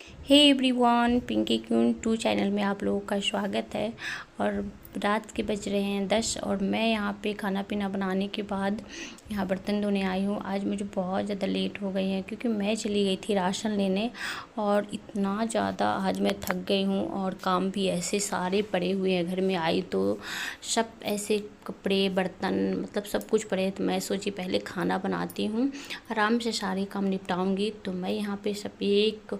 हे everyone, Pinky queen 2 channel में आप लोगों का स्वागत है। और रात के बज रहे हैं 10 और मैं यहाँ पे खाना पीना बनाने के बाद यहाँ बर्तन धोने आई हूँ। आज मुझे बहुत ज़्यादा लेट हो गई है क्योंकि मैं चली गई थी राशन लेने और इतना ज़्यादा आज मैं थक गई हूँ और काम भी ऐसे सारे पड़े हुए हैं। घर में आई तो सब ऐसे कपड़े बर्तन मतलब सब कुछ पड़े, तो मैं सोची पहले खाना बनाती हूँ, आराम से सारे काम निपटाऊँगी। तो मैं यहाँ पे सब एक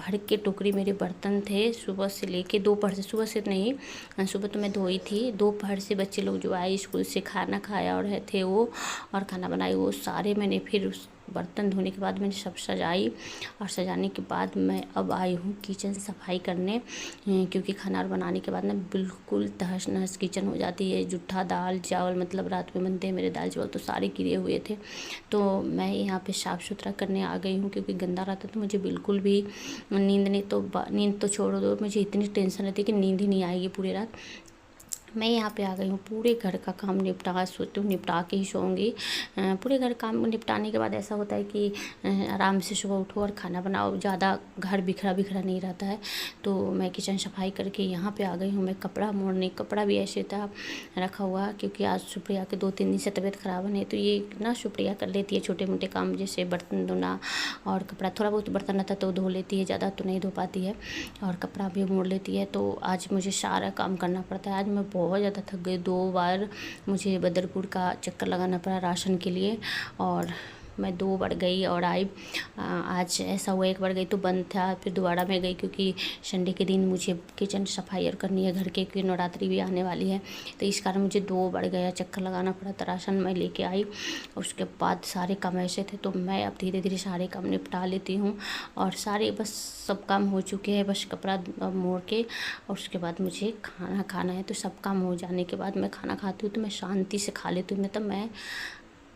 भर के टोकरी मेरे बर्तन थे सुबह से लेके दोपहर से, सुबह से नहीं, सुबह तो मैं धोई थी, दोपहर से बच्चे लोग जो आए स्कूल से खाना खाया और थे वो और खाना बनाई, वो सारे मैंने फिर उस बर्तन धोने के बाद मैंने सब सजाई और सजाने के बाद मैं अब आई हूँ किचन सफाई करने, क्योंकि खाना बनाने के बाद ना बिल्कुल तहस नहस किचन हो जाती है। जूठा दाल चावल मतलब रात में बनते हैं मेरे दाल चावल तो सारे गिरे हुए थे, तो मैं यहाँ पे साफ़ सुथरा करने आ गई हूँ क्योंकि गंदा रहता तो मुझे बिल्कुल भी नींद तो छोड़ दो, मुझे इतनी टेंशन रहती है कि नींद ही नहीं आएगी पूरी रात। मैं यहाँ पे आ गई हूँ, पूरे घर का काम सोचती हूँ निपटा के ही सोऊंगी। पूरे घर काम निपटाने के बाद ऐसा होता है कि आराम से सुबह उठो और खाना बनाओ, ज़्यादा घर बिखरा बिखरा नहीं रहता है। तो मैं किचन सफाई करके यहाँ पे आ गई हूँ। मैं कपड़ा मोड़ने, कपड़ा भी ऐसे था रखा हुआ क्योंकि आज सुप्रिया के 2-3 दिन से तबीयत ख़राब है, तो ये ना सुप्रिया कर लेती है छोटे मोटे काम जैसे बर्तन धोना और कपड़ा, थोड़ा बहुत बर्तन रहता तो धो लेती है, ज़्यादा तो नहीं धो पाती है, और कपड़ा भी मोड़ लेती है। तो आज मुझे सारा काम करना पड़ता है। आज मैं बहुत ज़्यादा थक गई, 2 बार मुझे बदरपुर का चक्कर लगाना पड़ा राशन के लिए और मैं 2 बार गई और आई। आज ऐसा हुआ 1 बार गई तो बंद था, फिर दोबारा मैं गई क्योंकि संडे के दिन मुझे किचन सफाई और करनी है घर के, क्योंकि नवरात्रि भी आने वाली है, तो इस कारण मुझे 2 बार गया चक्कर लगाना पड़ा। तो राशन मैं लेके आई, उसके बाद सारे काम ऐसे थे तो मैं अब धीरे धीरे सारे काम निपटा लेती हूँ और सारे बस सब काम हो चुके हैं, बस कपड़ा मोड़ के और उसके बाद मुझे खाना खाना है। तो सब काम हो जाने के बाद मैं खाना खाती हूँ तो मैं शांति से खा लेती हूँ, मतलब मैं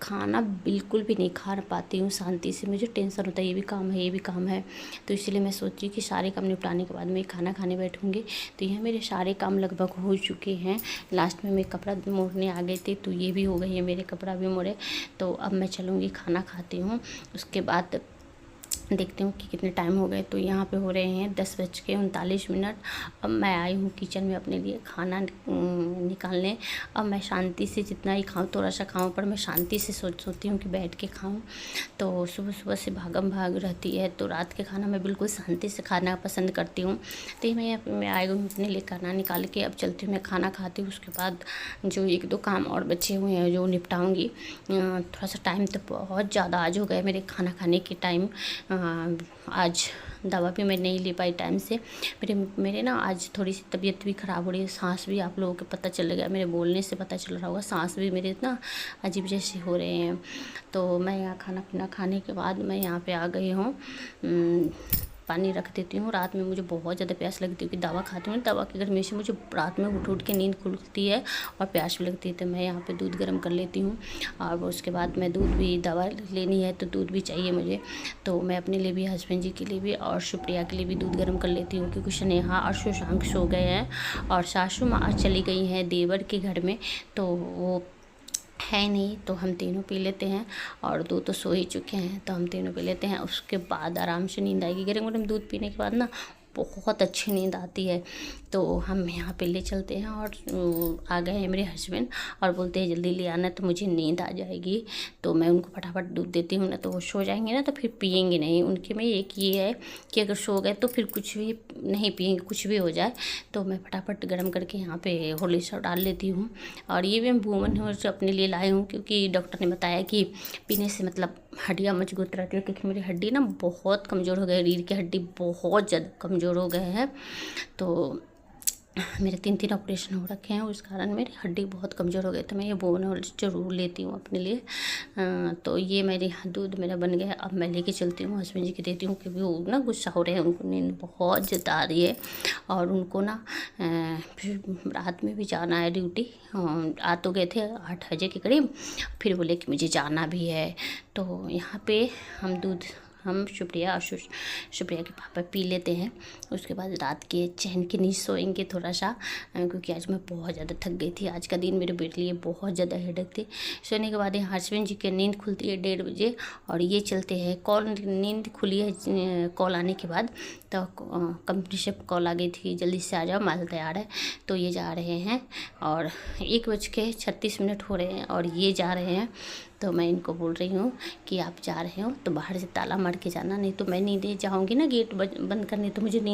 खाना बिल्कुल भी नहीं खा पाती हूँ शांति से, मुझे टेंशन होता है ये भी काम है ये भी काम है। तो इसलिए मैं सोची कि सारे काम निपटाने के बाद मैं खाना खाने बैठूँगी। तो यह मेरे सारे काम लगभग हो चुके हैं। लास्ट में मैं कपड़ा मोड़ने आ गई थी तो ये भी हो गई है, मेरे कपड़ा भी मोड़े। तो अब मैं चलूँगी खाना खाती हूँ, उसके बाद देखती हूँ कि कितने टाइम हो गए। तो यहाँ पे हो रहे हैं 10:39। अब मैं आई हूँ किचन में अपने लिए खाना निकालने। अब मैं शांति से जितना ही खाऊँ थोड़ा सा खाऊँ, पर मैं शांति से सोचती हूँ कि बैठ के खाऊँ। तो सुबह सुबह से भागम भाग रहती है, तो रात के खाना मैं बिल्कुल शांति से खाना पसंद करती हूँ। तो मैं आई हूँ अपने लिए खाना निकाल के, अब चलती हूँ मैं खाना खाती हूँ। उसके बाद जो 1-2 काम और बचे हुए हैं जो निपटाऊँगी। थोड़ा सा टाइम तो बहुत ज़्यादा आज हो गया मेरे खाना खाने के टाइम। आज दवा भी मैं नहीं ले पाई टाइम से, मेरे ना आज थोड़ी सी तबीयत भी ख़राब हो रही है, सांस भी आप लोगों को पता चल गया, मेरे बोलने से पता चल रहा होगा, सांस भी मेरे ना अजीब जैसे हो रहे हैं। तो मैं यहाँ खाना पीना खाने के बाद मैं यहाँ पे आ गई हूँ, पानी रख देती हूँ। रात में मुझे बहुत ज़्यादा प्यास लगती है क्योंकि दवा खाती हूँ, दवा की गर्मी से मुझे रात में उठ के नींद खुलती है और प्यास भी लगती है। तो मैं यहाँ पे दूध गर्म कर लेती हूँ और उसके बाद मैं दूध भी, दवा लेनी है तो दूध भी चाहिए मुझे, तो मैं अपने लिए भी, हस्बैंड जी के लिए भी और सुप्रिया के लिए भी दूध गर्म कर लेती हूँ क्योंकि स्नेहा और शशांक सो गए हैं और सासू माँ चली गई हैं देवर के घर में, तो वो है नहीं, तो हम तीनों पी लेते हैं और 2 तो सो ही चुके हैं, तो हम तीनों पी लेते हैं। उसके बाद आराम से नींद आएगी। गरम गरम दूध पीने के बाद ना बहुत अच्छी नींद आती है। तो हम यहाँ पे ले चलते हैं और आ गए हैं मेरे हस्बैंड और बोलते हैं जल्दी ले आना, तो मुझे नींद आ जाएगी। तो मैं उनको फटाफट दूध देती हूँ ना, तो वो सो जाएंगे ना तो फिर पियेंगे नहीं। उनके में एक ये है कि अगर सो गए तो फिर कुछ भी नहीं पियेंगे, कुछ भी हो जाए। तो मैं फटाफट गर्म करके यहाँ पे हॉर्लिक्स डाल लेती हूँ। और ये भी मैं वूमन हॉर्लिक्स अपने लिए लाई हूँ क्योंकि डॉक्टर ने बताया कि पीने से मतलब हड्डियाँ मजबूत रहती है, क्योंकि मेरी हड्डी ना बहुत कमज़ोर हो गई, रीढ़ की हड्डी बहुत ज़्यादा कमज़ोर हो गए हैं। तो मेरे 3 ऑपरेशन हो रखे हैं, उस कारण मेरी हड्डी बहुत कमज़ोर हो गई, तो मैं ये बोन हॉर्लिक्स ज़रूर लेती हूँ अपने लिए। तो ये मेरे दूध मेरा बन गया, अब मैं लेके चलती हूँ, हस्बैंड जी को देती हूँ क्योंकि वो ना गुस्सा हो रहे हैं, उनको नींद बहुत ज़्यादा आ रही है और उनको ना फिर रात में भी जाना है ड्यूटी। आ तो गए थे 8 बजे के करीब, फिर बोले कि मुझे जाना भी है। तो यहाँ पे हम दूध हम सुप्रिया और सुप्रिया के पापा पी लेते हैं। उसके बाद रात के चैन की नींद सोएंगे थोड़ा सा, क्योंकि आज मैं बहुत ज़्यादा थक गई थी। आज का दिन मेरे बेटे लिए बहुत ज़्यादा हेडेक थी। सोने के बाद हस्बैंड जी की नींद खुलती है 1:30 बजे और ये चलते हैं कॉल। नींद खुली है कॉल आने के बाद, तो कंपनी से कॉल आ गई थी जल्दी से आ जाओ माल तैयार है। तो ये जा रहे हैं और 1:36 हो रहे हैं और ये जा रहे हैं। तो मैं इनको बोल रही हूँ कि आप जा रहे हो तो बाहर से ताला मार के जाना, नहीं तो मैं नींद जाऊँगी ना गेट बंद करने तो मुझे नींद